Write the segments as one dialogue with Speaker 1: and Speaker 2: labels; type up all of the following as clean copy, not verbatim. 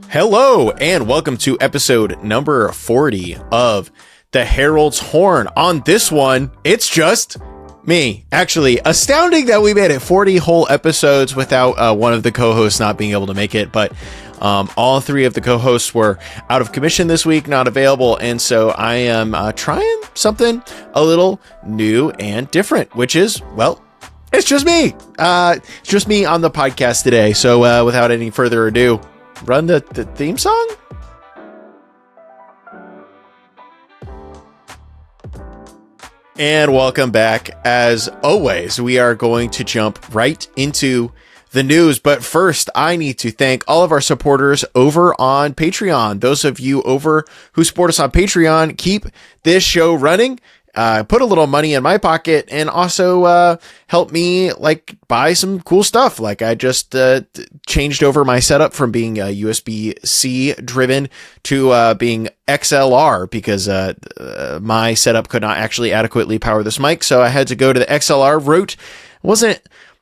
Speaker 1: Hello, and welcome to episode number 40 of the Herald's Horn. On this one, it's just me. Actually, astounding that we made it 40 whole episodes without one of the co-hosts not being able to make it, but all three of the co-hosts were out of commission this week, not available, and so I am trying something a little new and different, which is, well, it's just me. It's just me on the podcast today, so without any further ado, run the theme song? And welcome back. As always, we are going to jump right into the news. But first, I need to thank all of our supporters over on Patreon. Those of you over who support us on Patreon, keep this show running. Put a little money in my pocket and also help me buy some cool stuff. Like I just changed over my setup from being USB-C driven to being XLR because my setup could not actually adequately power this mic. So I had to go to the XLR route. It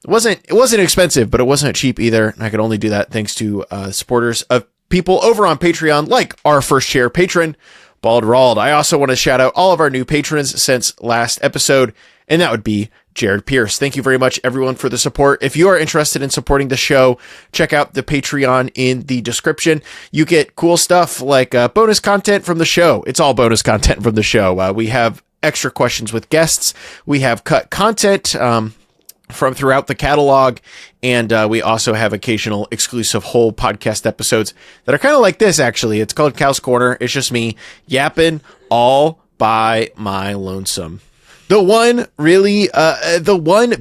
Speaker 1: wasn't expensive, but it wasn't cheap either. And I could only do that thanks to supporters of people over on Patreon, like our first chair patron, Baldrald. I also want to shout out all of our new patrons since last episode, and that would be Jared Pierce. Thank you very much, everyone, for the support. If you are interested in supporting the show, check out the Patreon in the description. You get cool stuff like bonus content from the show. It's all bonus content from the show. We have extra questions with guests. We have cut content from throughout the catalog, and we also have occasional exclusive whole podcast episodes that are kind of like this, actually. It's called Cal's Corner. It's just me yapping all by my lonesome. The one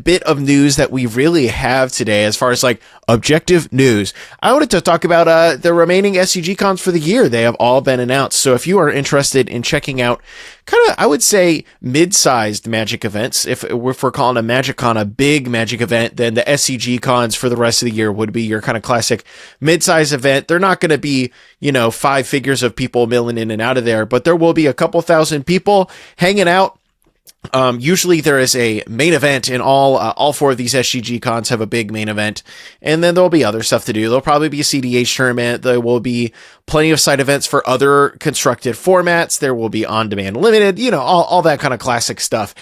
Speaker 1: bit of news that we really have today, as far as objective news, I wanted to talk about the remaining SCGcons for the year. They have all been announced. So if you are interested in checking out kind of, I would say, mid-sized Magic events, if we're calling a MagicCon a big Magic event, then the SCGcons for the rest of the year would be your kind of classic mid-sized event. They're not going to be, 5 figures of people milling in and out of there, but there will be a couple thousand people hanging out. Usually there is a main event in all 4 of these SCG cons have a big main event, and then there'll be other stuff to do. There'll probably be a CDH tournament. There will be plenty of side events for other constructed formats. There will be on-demand limited, all that kind of classic stuff.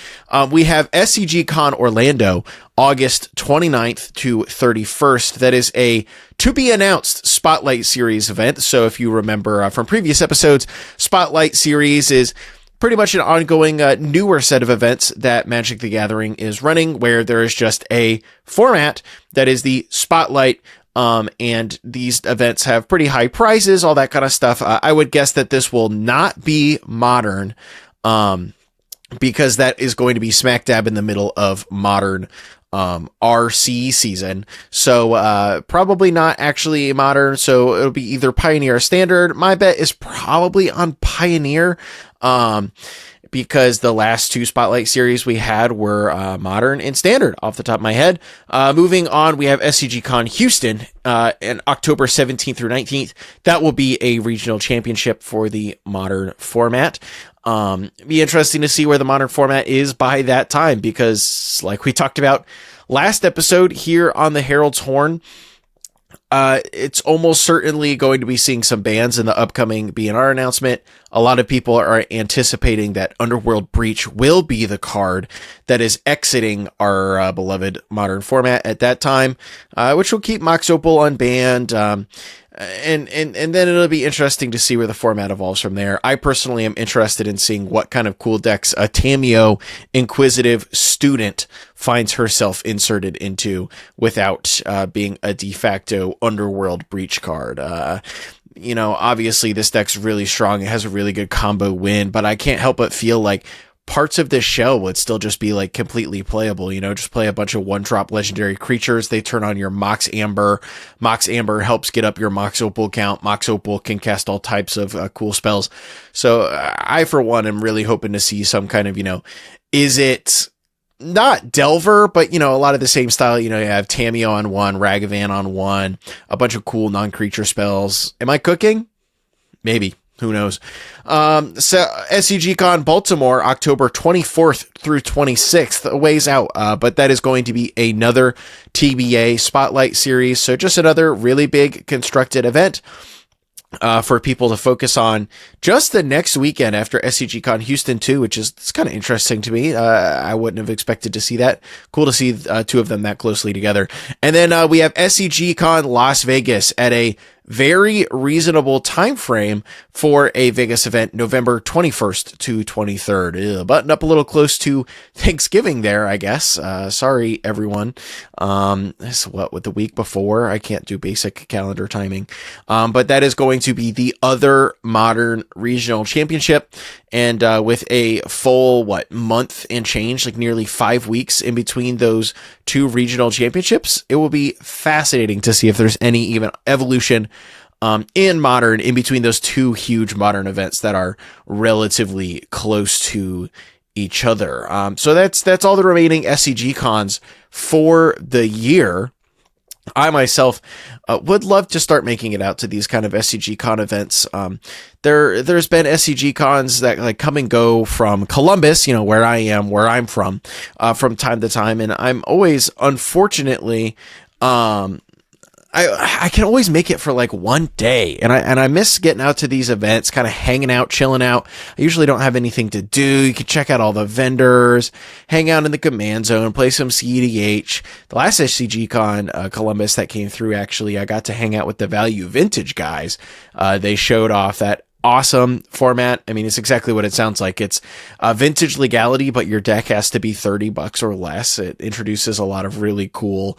Speaker 1: We have SCGcon Orlando, August 29th to 31st. That is a to be announced Spotlight Series event. So if you remember from previous episodes, Spotlight Series is pretty much an ongoing newer set of events that Magic the Gathering is running, where there is just a format that is the Spotlight, and these events have pretty high prizes, all that kind of stuff. I would guess that this will not be Modern, because that is going to be smack dab in the middle of Modern RC season. So probably not actually Modern, so it'll be either Pioneer or Standard. My bet is probably on Pioneer, because the last 2 Spotlight series we had were Modern and Standard off the top of my head. Moving on, we have SCGcon Houston in October 17th through 19th. That will be a regional championship for the Modern format. Be interesting to see where the Modern format is by that time, because like we talked about last episode here on the Herald's Horn, it's almost certainly going to be seeing some bans in the upcoming BNR announcement. A lot of people are anticipating that Underworld Breach will be the card that is exiting our beloved Modern format at that time, which will keep Mox Opal unbanned. And then it'll be interesting to see where the format evolves from there. I personally am interested in seeing what kind of cool decks a Tameo Inquisitive Student finds herself inserted into without being a de facto Underworld Breach card. Obviously this deck's really strong. It has a really good combo win, but I can't help but feel like parts of this shell would still just be completely playable. Just play a bunch of 1-drop legendary creatures. They turn on your Mox Amber. Mox Amber helps get up your Mox Opal count. Mox Opal can cast all types of cool spells. So I, for one, am really hoping to see some kind of, is it not Delver, but, a lot of the same style. You have Tameo on 1, Ragavan on 1, a bunch of cool non-creature spells. Am I cooking? Maybe. Who knows? So SCGcon Baltimore, October 24th through 26th, a ways out, but that is going to be another TBA Spotlight series. So just another really big constructed event. for people to focus on just the next weekend after SCGcon Houston 2, which is it's kind of interesting to me. I wouldn't have expected to see that. Cool to see two of them that closely together. And then we have SCGcon Las Vegas at a very reasonable time frame for a Vegas event, November 21st to 23rd. Button up a little close to Thanksgiving there, I guess. Sorry, everyone. This with the week before. I can't do basic calendar timing. But that is going to be the other modern regional championship. And with a full, month and change, like nearly 5 weeks in between those two regional championships, it will be fascinating to see if there's any even evolution in modern in between those two huge modern events that are relatively close to each other. So that's all the remaining SCG cons for the year. I myself would love to start making it out to these kind of SCG con events. There's been SCG cons that come and go from Columbus, where I'm from time to time. And I'm always, unfortunately, I can always make it for one day, and I miss getting out to these events, kind of hanging out, chilling out. I usually don't have anything to do. You can check out all the vendors, hang out in the command zone, play some CEDH. The last SCGcon Columbus that came through, actually, I got to hang out with the Value Vintage guys. They showed off that awesome format. I mean, it's exactly what it sounds like. It's vintage legality, but your deck has to be $30 or less. It introduces a lot of really cool,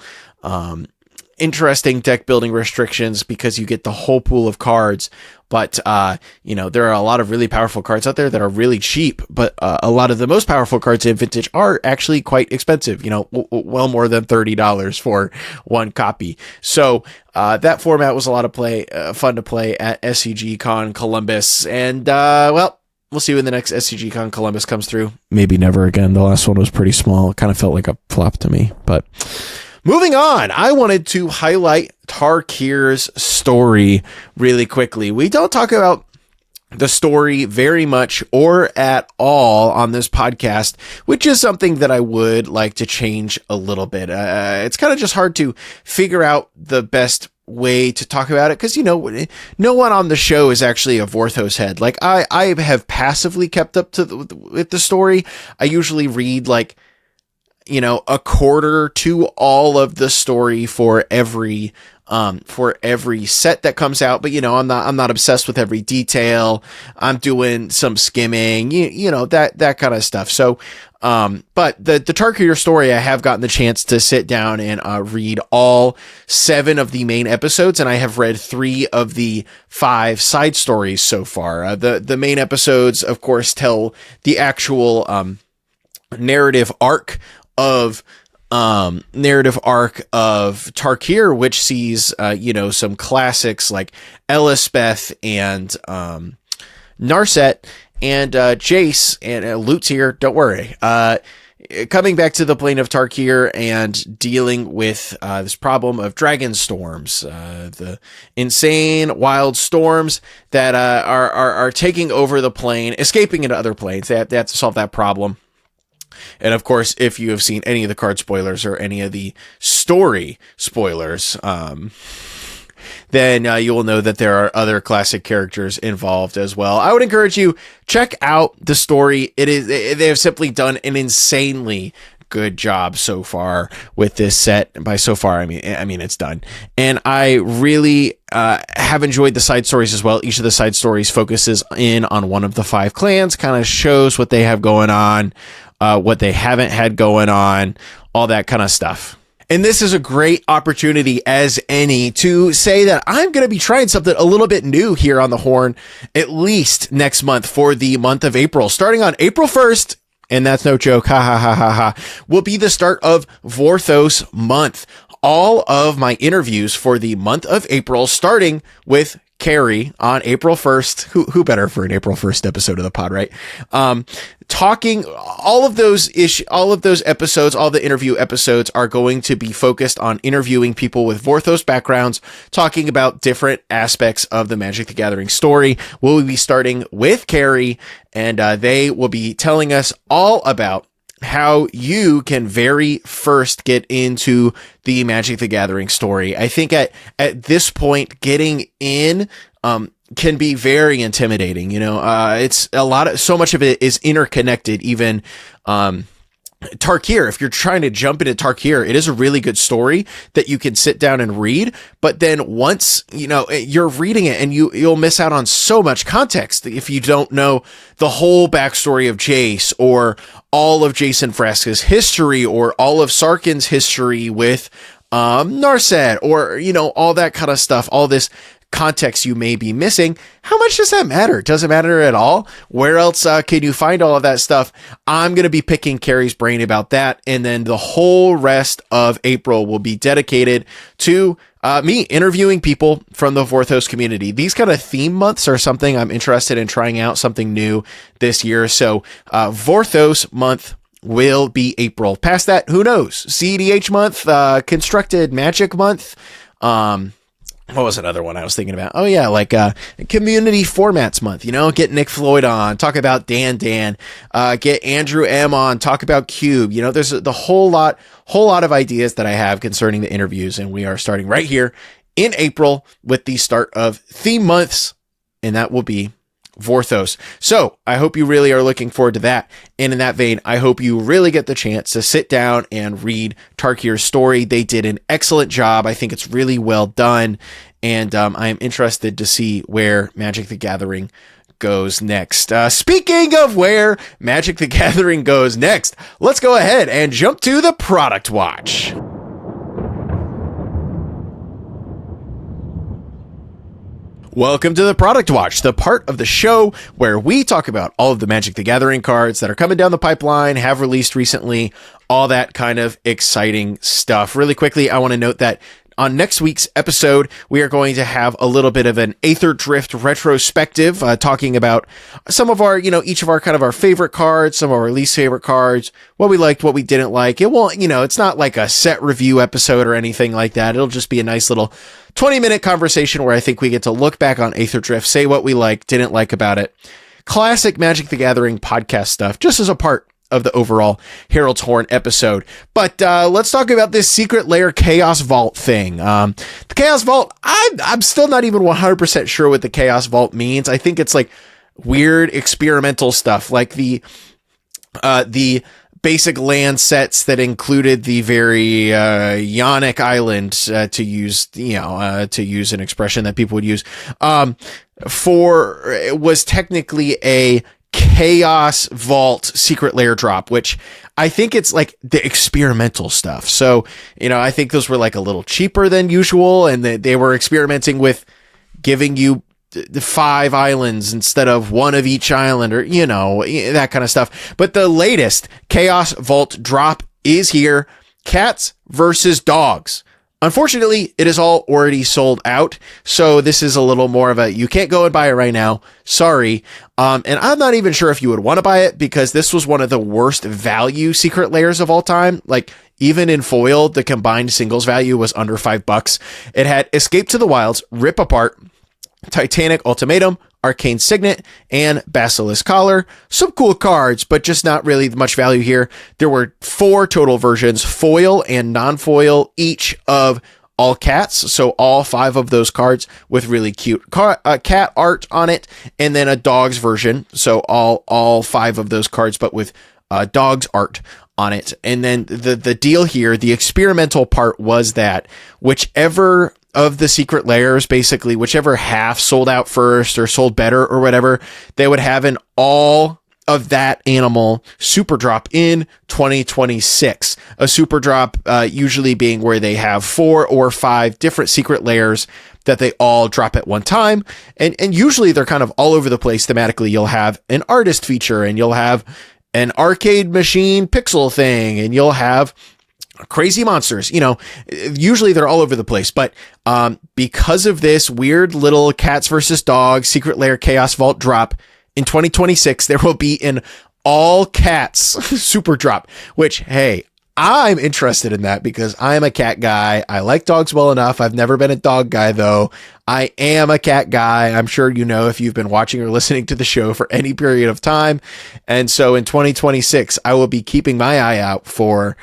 Speaker 1: interesting deck building restrictions because you get the whole pool of cards, but there are a lot of really powerful cards out there that are really cheap, but a lot of the most powerful cards in Vintage are actually quite expensive, well more than $30 for one copy. So that format was a lot of fun to play at SCGcon Columbus, and we'll see when the next SCGcon Columbus comes through. Maybe never again. The last one was pretty small. It kind of felt like a flop to me, but moving on, I wanted to highlight Tarkir's Story really quickly. We don't talk about the story very much or at all on this podcast, which is something that I would like to change a little bit. It's kind of just hard to figure out the best way to talk about it because, no one on the show is actually a Vorthos head. I have passively kept up with the story. I usually read a quarter to all of the story for every set that comes out. But, I'm not obsessed with every detail. I'm doing some skimming, that kind of stuff. So, but the Tarkir Story, I have gotten the chance to sit down and, read all 7 of the main episodes. And I have read 3 of the 5 side stories so far. The main episodes, of course, tell the actual, narrative arc of Tarkir, which sees some classics like Elspeth and Narset and Jace and Loot's here. Don't worry. Coming back to the plane of Tarkir and dealing with this problem of Dragonstorms, the insane wild storms that are taking over the plane, escaping into other planes. They have to solve that problem. And of course, if you have seen any of the card spoilers or any of the story spoilers, then you will know that there are other classic characters involved as well. I would encourage you, check out the story. They have simply done an insanely good job so far with this set. And by so far, I mean it's done. And I really have enjoyed the side stories as well. Each of the side stories focuses in on one of the 5 clans, kind of shows what they have going on, what they haven't had going on, all that kind of stuff. And this is a great opportunity as any to say that I'm going to be trying something a little bit new here on the Horn, at least next month for the month of April. Starting on April 1st, and that's no joke, will be the start of Vorthos month. All of my interviews for the month of April, starting with Carrie on April 1st. Who better for an April 1st episode of the pod, right? Talking all of those episodes, all the interview episodes are going to be focused on interviewing people with Vorthos backgrounds, talking about different aspects of the Magic the Gathering story. We'll be starting with Carrie, and they will be telling us all about how you can very first get into the Magic the Gathering story. I think at this point, getting in can be very intimidating. It's so much of it is interconnected. Even Tarkir, if you're trying to jump into Tarkir, it is a really good story that you can sit down and read. But then once, you're reading it, and you'll miss out on so much context if you don't know the whole backstory of Jace, or all of Jason Fraska's history, or all of Sarkin's history with Narset, or, all that kind of stuff, all this context you may be missing. How much does that matter? Does it matter at all? Where else can you find all of that stuff? I'm going to be picking Carrie's brain about that. And then the whole rest of April will be dedicated to me interviewing people from the Vorthos community. These kind of theme months are something I'm interested in trying out, something new this year. So Vorthos month will be April. Past that, who knows? CEDH month, constructed magic month. What was another one I was thinking about? Oh yeah, like community formats month, get Nick Floyd on, talk about Dan, get Andrew M on, talk about Cube. There's the whole lot of ideas that I have concerning the interviews, and we are starting right here in April with the start of theme months, and that will be Vorthos. So I hope you really are looking forward to that. And in that vein, I hope you really get the chance to sit down and read Tarkir's story. They did an excellent job. I think it's really well done. And I am interested to see where Magic the Gathering goes next. Speaking of where Magic the Gathering goes next, let's go ahead and jump to the product watch. Welcome to the Product Watch, the part of the show where we talk about all of the Magic the Gathering cards that are coming down the pipeline, have released recently, all that kind of exciting stuff. Really quickly, I want to note that on next week's episode, we are going to have a little bit of an Aether Drift retrospective, talking about some of our, each of our kind of our favorite cards, some of our least favorite cards, what we liked, what we didn't like. It won't, it's not like a set review episode or anything like that. It'll just be a nice little 20-minute conversation where I think we get to look back on Aether Drift, say what we liked, didn't like about it. Classic Magic the Gathering podcast stuff, just as a part of the overall Herald's Horn episode. But let's talk about this Secret Lair Chaos Vault thing. The Chaos Vault, I'm still not even 100% sure what the Chaos Vault means. I think it's like weird experimental stuff, like the basic land sets that included the very Ionic Island, to use an expression that people would use, it was technically a Chaos Vault Secret Lair drop, which I think it's like the experimental stuff. So, I think those were like a little cheaper than usual, and they were experimenting with giving you the 5 islands instead of 1 of each island, or, that kind of stuff. But the latest Chaos Vault drop is here. Cats versus dogs. Unfortunately, it is all already sold out, so this is a little more of a, you can't go and buy it right now. Sorry. And I'm not even sure if you would want to buy it, because this was one of the worst value Secret Lairs of all time. Like, even in foil, the combined singles value was under $5. It had Escape to the Wilds, Rip Apart, Titanic Ultimatum, Arcane Signet, and Basilisk Collar. Some cool cards, but just not really much value here. There were 4 total versions, foil and non-foil, each of all cats. So all 5 of those cards with really cute cat art on it, and then a dog's version. So all 5 of those cards, but with dog's art on it. And then the deal here, the experimental part was that whichever of the Secret Lairs, basically whichever half sold out first or sold better or whatever, they would have an all of that animal super drop in 2026. A super drop usually being where they have 4 or 5 different Secret Lairs that they all drop at one time. And usually they're kind of all over the place thematically. You'll have an artist feature, and you'll have an arcade machine pixel thing, and you'll have crazy monsters. Usually they're all over the place, but because of this weird little cats versus dogs Secret Lair Chaos Vault drop in 2026, there will be an all cats super drop, which, hey, I'm interested in that because I'm a cat guy. I like dogs well enough. I've never been a dog guy, though. I am a cat guy. I'm sure you know if you've been watching or listening to the show for any period of time. And so in 2026, I will be keeping my eye out for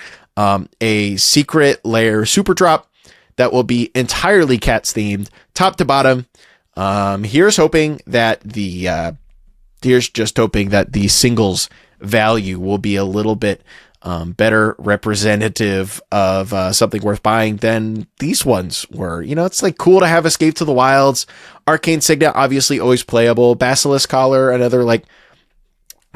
Speaker 1: a Secret Lair super drop that will be entirely cats themed, top to bottom. Here's just hoping that the singles value will be a little bit better representative of something worth buying than these ones were. You know, it's like cool to have Escape to the Wilds, Arcane Signet, obviously always playable, Basilisk Collar, another like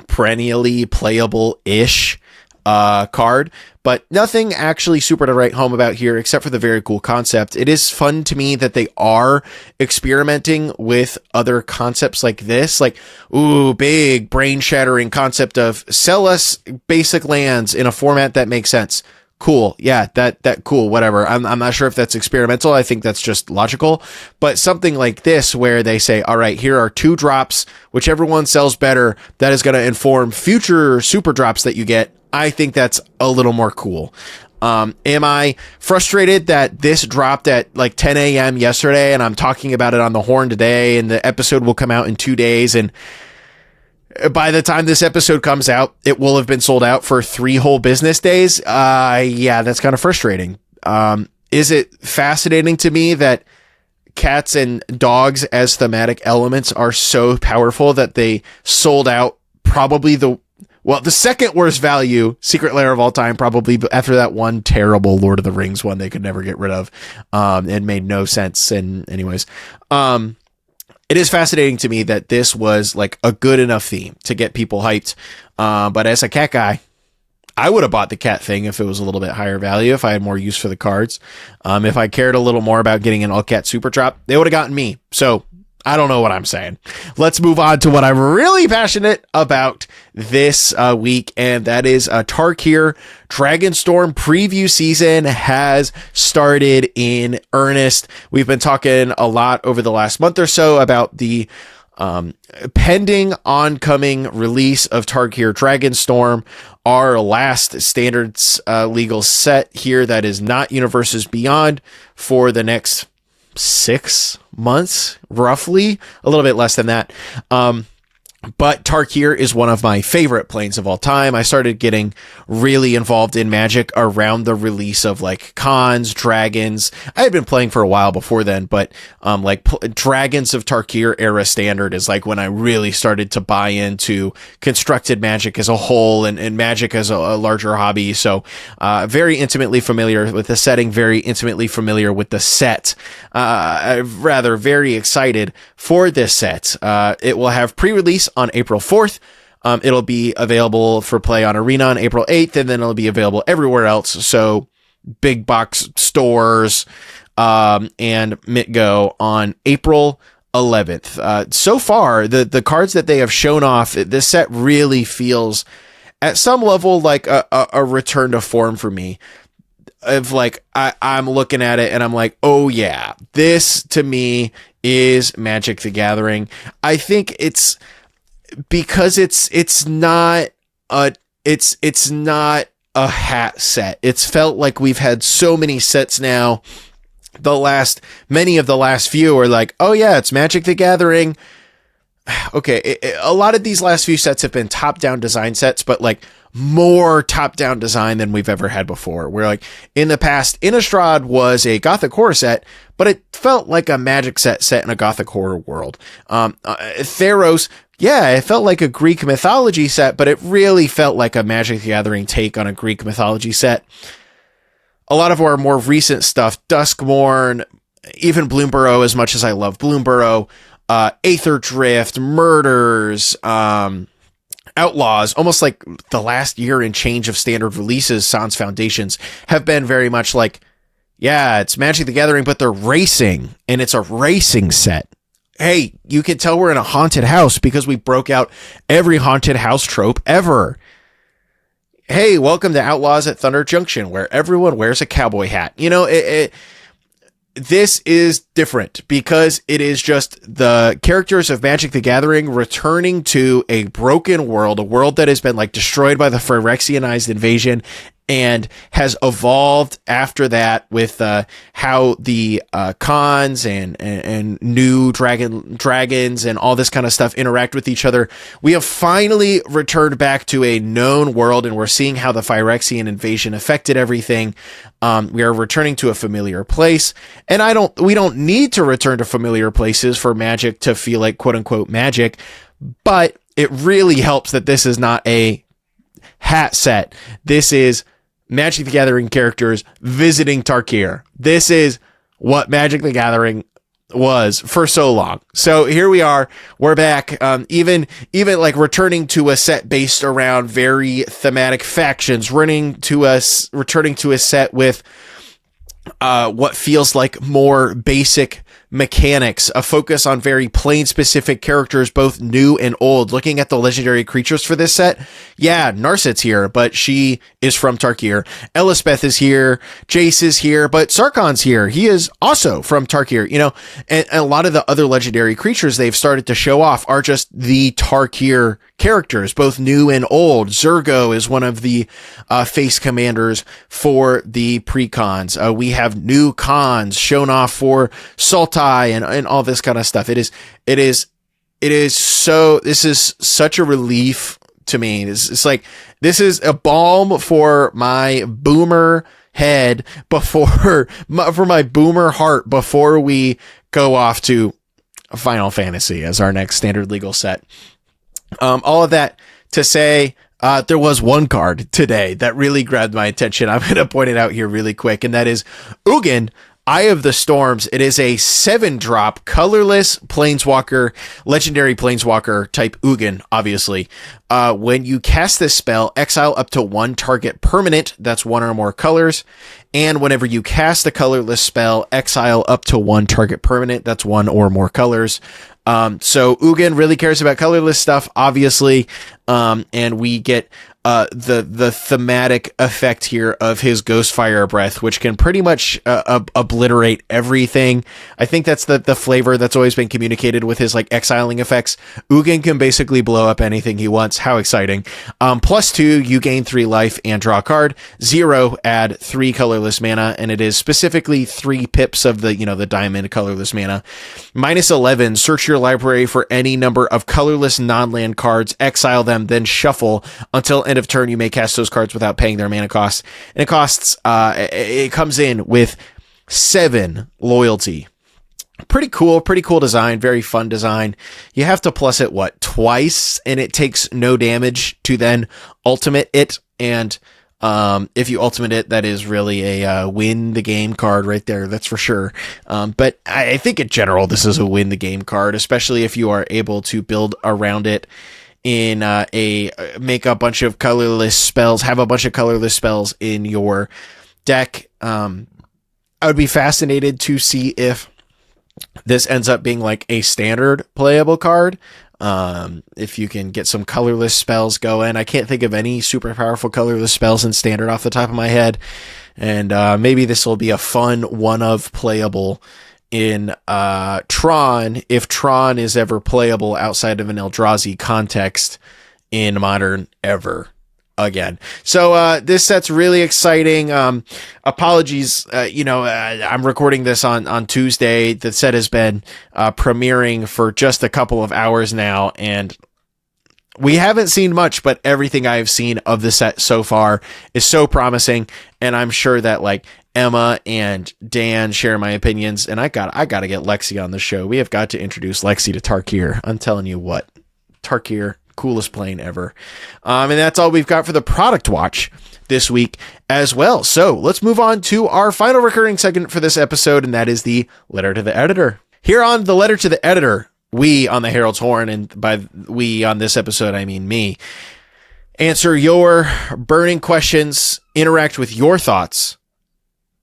Speaker 1: perennially playable-ish card, but nothing actually super to write home about here except for the very cool concept. It is fun to me that they are experimenting with other concepts like this, like, ooh, big brain shattering concept of sell us basic lands in a format that makes sense. Cool. Yeah, that cool, whatever. I'm not sure if that's experimental. I think that's just logical, but something like this where they say, all right, here are 2 drops, whichever one sells better, that is going to inform future super drops that you get. I think that's a little more cool. Am I frustrated that this dropped at like 10 a.m. yesterday and I'm talking about it on the horn today and the episode will come out in 2 days, and by the time this episode comes out, it will have been sold out for 3 whole business days? Yeah, that's kind of frustrating. Is it fascinating to me that cats and dogs as thematic elements are so powerful that they sold out probably the second worst value Secret Lair of all time, probably after that one terrible Lord of the Rings one they could never get rid of. It made no sense. And anyways, it is fascinating to me that this was like a good enough theme to get people hyped. But as a cat guy, I would have bought the cat thing if it was a little bit higher value, if I had more use for the cards. If I cared a little more about getting an all cat super drop, they would have gotten me. So I don't know what I'm saying. Let's move on to what I'm really passionate about this week, and that is Tarkir Dragonstorm preview season has started in earnest. We've been talking a lot over the last month or so about the pending oncoming release of Tarkir Dragonstorm, our last standards legal set here that is not Universes Beyond for the next 6 months, roughly, a little bit less than that. But Tarkir is one of my favorite planes of all time. I started getting really involved in Magic around the release of like cons, dragons. I had been playing for a while before then, but Dragons of Tarkir era standard is like when I really started to buy into constructed Magic as a whole and Magic as a larger hobby. So very intimately familiar with the setting, very intimately familiar with the set. Rather very excited for this set. It will have pre-release on April 4th. It'll be available for play on Arena on April 8th, and then it'll be available everywhere else. So big box stores, and MitGo on April 11th. So far, the cards that they have shown off, this set really feels at some level like a return to form for me. Of like, I'm looking at it and I'm like, oh yeah, this to me is Magic the Gathering. I think it's because it's not a hat set. It's felt like we've had so many sets now. Many of the last few are like, oh yeah, it's Magic the Gathering. Okay, a lot of these last few sets have been top-down design sets, but like more top-down design than we've ever had before. Where like in the past, Innistrad was a Gothic horror set, but it felt like a Magic set in a Gothic horror world. Theros, yeah, it felt like a Greek mythology set, but it really felt like a Magic the Gathering take on a Greek mythology set. A lot of our more recent stuff, Duskmourn, even Bloomburrow, as much as I love Bloomburrow, Aether Drift, Murders, Outlaws, almost like the last year and change of standard releases, Sans Foundations, have been very much like, yeah, it's Magic the Gathering, but they're racing, and it's a racing set. Hey, you can tell we're in a haunted house because we broke out every haunted house trope ever. Hey, welcome to Outlaws at Thunder Junction, where everyone wears a cowboy hat. You know, this is different because it is just the characters of Magic the Gathering returning to a broken world, a world that has been like destroyed by the Phyrexianized invasion and has evolved after that with how the cons and new dragons and all this kind of stuff interact with each other. We have finally returned back to a known world, and we're seeing how the Phyrexian invasion affected everything. We are returning to a familiar place, and we don't need to return to familiar places for Magic to feel like quote unquote Magic, but it really helps that this is not a hat set. This is Magic the Gathering characters visiting Tarkir. This is what Magic the Gathering was for so long. So here we are. We're back. Even like returning to a set based around very thematic factions, returning to a set with what feels like more basic mechanics, a focus on very plane specific characters, both new and old. Looking at the legendary creatures for this set, yeah, Narset's here, but she is from Tarkir. Elspeth is here, Jace is here, but Sarkhan's here. He is also from Tarkir, you know, and a lot of the other legendary creatures they've started to show off are just the Tarkir characters, both new and old. Zurgo is one of the face commanders for the precons. We have new cons shown off for Sultai and all this kind of stuff. This is such a relief to me. It's like, this is a balm for my boomer head for my boomer heart before we go off to Final Fantasy as our next standard legal set. All of that to say, there was one card today that really grabbed my attention. I'm going to point it out here really quick, and that is Ugin, Eye of the Storms. It is a 7-drop colorless planeswalker, legendary planeswalker type Ugin, obviously. When you cast this spell, exile up to 1 target permanent, that's 1 or more colors. And whenever you cast a colorless spell, exile up to 1 target permanent, that's 1 or more colors. So Ugin really cares about colorless stuff, obviously. And we get the thematic effect here of his Ghostfire Breath, which can pretty much obliterate everything. I think that's the flavor that's always been communicated with his like exiling effects. Ugin can basically blow up anything he wants. How exciting. +2, you gain 3 life and draw a card. 0, add 3 colorless mana, and it is specifically 3 pips of the diamond colorless mana. -11, search your library for any number of colorless non-land cards, exile them, then shuffle. Until end of turn, you may cast those cards without paying their mana cost. And it comes in with 7 loyalty. Pretty cool design, very fun design. You have to plus it twice, and it takes no damage to then ultimate it. And if you ultimate it, that is really a win the game card right there, that's for sure. But I think in general, this is a win the game card, especially if you are able to build around it in make a bunch of colorless spells, have a bunch of colorless spells in your deck. I would be fascinated to see if this ends up being like a standard playable card. If you can get some colorless spells going. I can't think of any super powerful colorless spells in standard off the top of my head. And maybe this will be a fun one of playable in Tron, if Tron is ever playable outside of an Eldrazi context in Modern ever again. So this set's really exciting. Apologies, I'm recording this on Tuesday. The set has been premiering for just a couple of hours now, and we haven't seen much, but everything I've seen of the set so far is so promising, and I'm sure that like Emma and Dan share my opinions, and I gotta get Lexi on the show. We have got to introduce Lexi to Tarkir. I'm telling you what, Tarkir, coolest plane ever. And that's all we've got for the product watch this week as well. So let's move on to our final recurring segment for this episode, and that is the letter to the editor. Here on the letter to the editor, we on the Herald's Horn, and by we on this episode, I mean me, answer your burning questions, interact with your thoughts.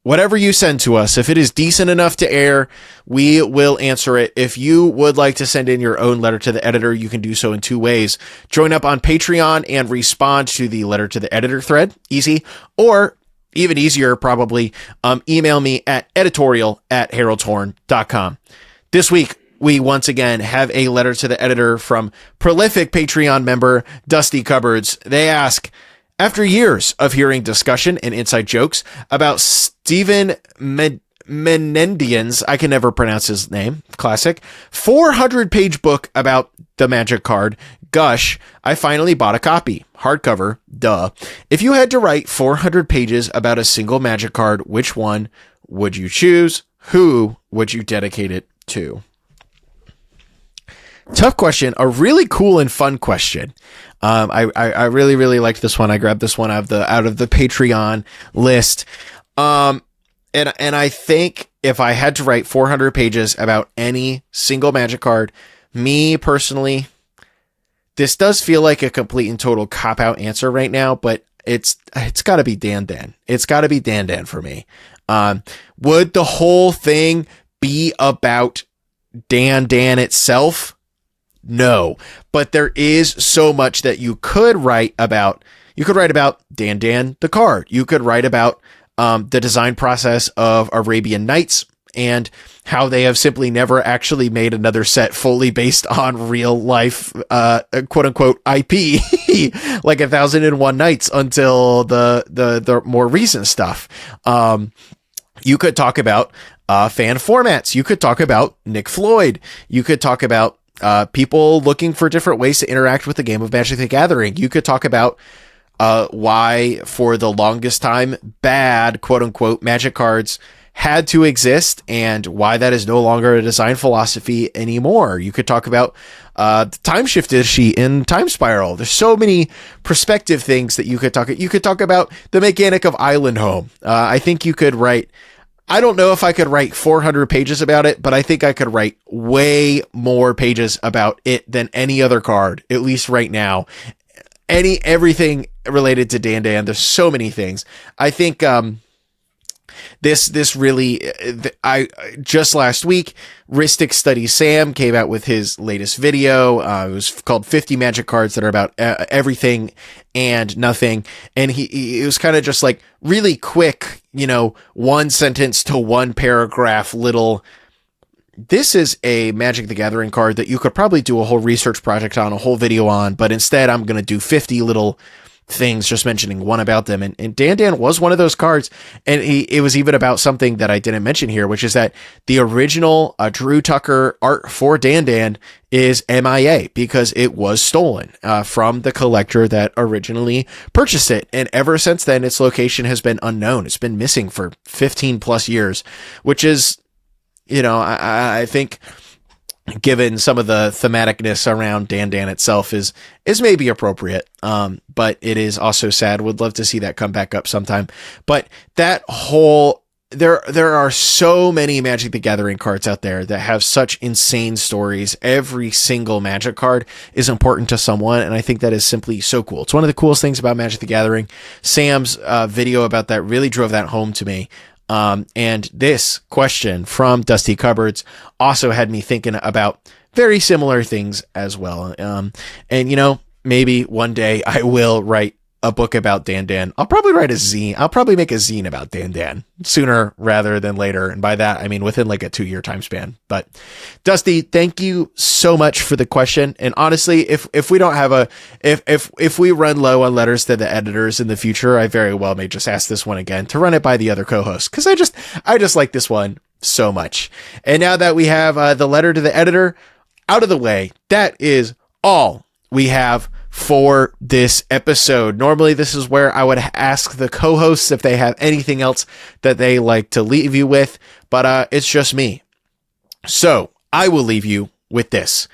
Speaker 1: Whatever you send to us, if it is decent enough to air, we will answer it. If you would like to send in your own letter to the editor, you can do so in 2 ways. Join up on Patreon and respond to the letter to the editor thread. Easy. Or even easier, probably, email me at editorial@heraldshorn.com. This week, we once again have a letter to the editor from prolific Patreon member Dusty Cupboards. They ask, after years of hearing discussion and inside jokes about Stephen Menendian's, I can never pronounce his name, classic, 400-page book about the Magic card, Gush, I finally bought a copy. Hardcover, duh. If you had to write 400 pages about a single Magic card, which one would you choose? who would you dedicate it to? Tough question. A really cool and fun question. I really, really liked this one. I grabbed this one out of the Patreon list. And I think if I had to write 400 pages about any single Magic card, me personally, this does feel like a complete and total cop-out answer right now, but it's got to be Dan. It's got to be Dan for me. Would the whole thing be about Dan Itself? No, but there is so much that you could write about. You could write about Dan the card. You could write about the design process of Arabian Nights and how they have simply never actually made another set fully based on real life, quote unquote IP, like 1001 Nights until the more recent stuff. You could talk about fan formats. You could talk about Nick Floyd. You could talk about people looking for different ways to interact with the game of Magic the Gathering. You could talk about why, for the longest time, bad, quote unquote, Magic cards had to exist and why that is no longer a design philosophy anymore. You could talk about the time shifted sheet in Time Spiral. There's so many perspective things that you could talk. You could talk about the mechanic of Island Home. I think you could write. I don't know if I could write 400 pages about it, but I think I could write way more pages about it than any other card, at least right now. Everything related to Dan. There's so many things. I think this really, I just last week, Ristic Studies Sam came out with his latest video. It was called 50 Magic Cards that are about everything and nothing. And it was kind of just like really quick, one sentence to one paragraph little. This is a Magic the Gathering card that you could probably do a whole research project on, a whole video on, but instead I'm going to do 50 little things just mentioning one about them. And Dan was one of those cards. And it was even about something that I didn't mention here, which is that the original Drew Tucker art for Dan is MIA because it was stolen from the collector that originally purchased it. And ever since then, its location has been unknown. It's been missing for 15 plus years, which is, I think, given some of the thematicness around Dan itself is maybe appropriate. But it is also sad. Would love to see that come back up sometime. But that whole, there are so many Magic the Gathering cards out there that have such insane stories. Every single Magic card is important to someone. And I think that is simply so cool. It's one of the coolest things about Magic the Gathering. Sam's video about that really drove that home to me. And this question from Dusty Cupboards also had me thinking about very similar things as well. And maybe one day I will write a book about Dan. I'll probably write a zine. I'll probably make a zine about Dan sooner rather than later. And by that, I mean within like a 2-year time span. But Dusty, thank you so much for the question. And honestly, if we don't have if we run low on letters to the editors in the future, I very well may just ask this one again to run it by the other co-hosts. Cause I just like this one so much. And now that we have the letter to the editor out of the way, that is all we have for this episode. Normally, this is where I would ask the co-hosts if they have anything else that they like to leave you with, but it's just me. So I will leave you with this.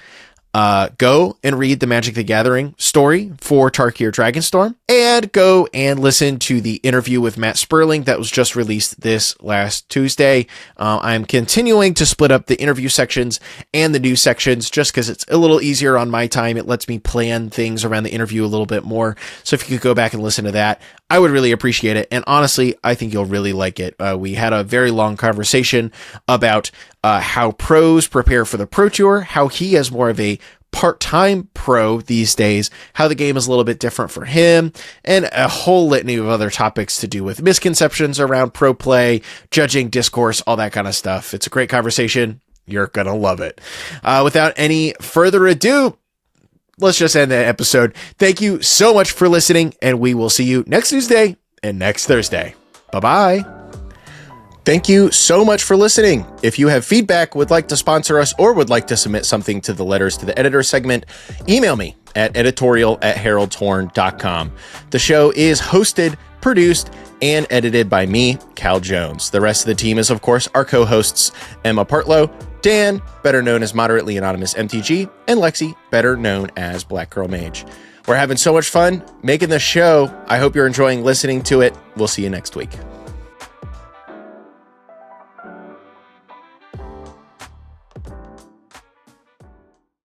Speaker 1: Go and read the Magic the Gathering story for Tarkir Dragonstorm, and go and listen to the interview with Matt Sperling that was just released this last Tuesday. I'm continuing to split up the interview sections and the news sections just because it's a little easier on my time. It lets me plan things around the interview a little bit more. So if you could go back and listen to that, I would really appreciate it. And honestly, I think you'll really like it. We had a very long conversation about how pros prepare for the Pro Tour, how he has more of a part-time pro these days, how the game is a little bit different for him, and a whole litany of other topics to do with misconceptions around pro play, judging, discourse, all that kind of stuff. It's a great conversation. You're gonna love it. Without any further ado, let's just end the episode. Thank you so much for listening, and we will see you next Tuesday and next Thursday. Bye-bye. Thank you so much for listening. If you have feedback, would like to sponsor us, or would like to submit something to the Letters to the Editor segment, email me at editorial@heraldhorn.com. The show is hosted, produced and edited by me, Cal Jones. The rest of the team is, of course, our co-hosts, Emma Partlow, Dan, better known as Moderately Anonymous MTG, and Lexi, better known as Black Girl Mage. We're having so much fun making this show. I hope you're enjoying listening to it. We'll see you next week.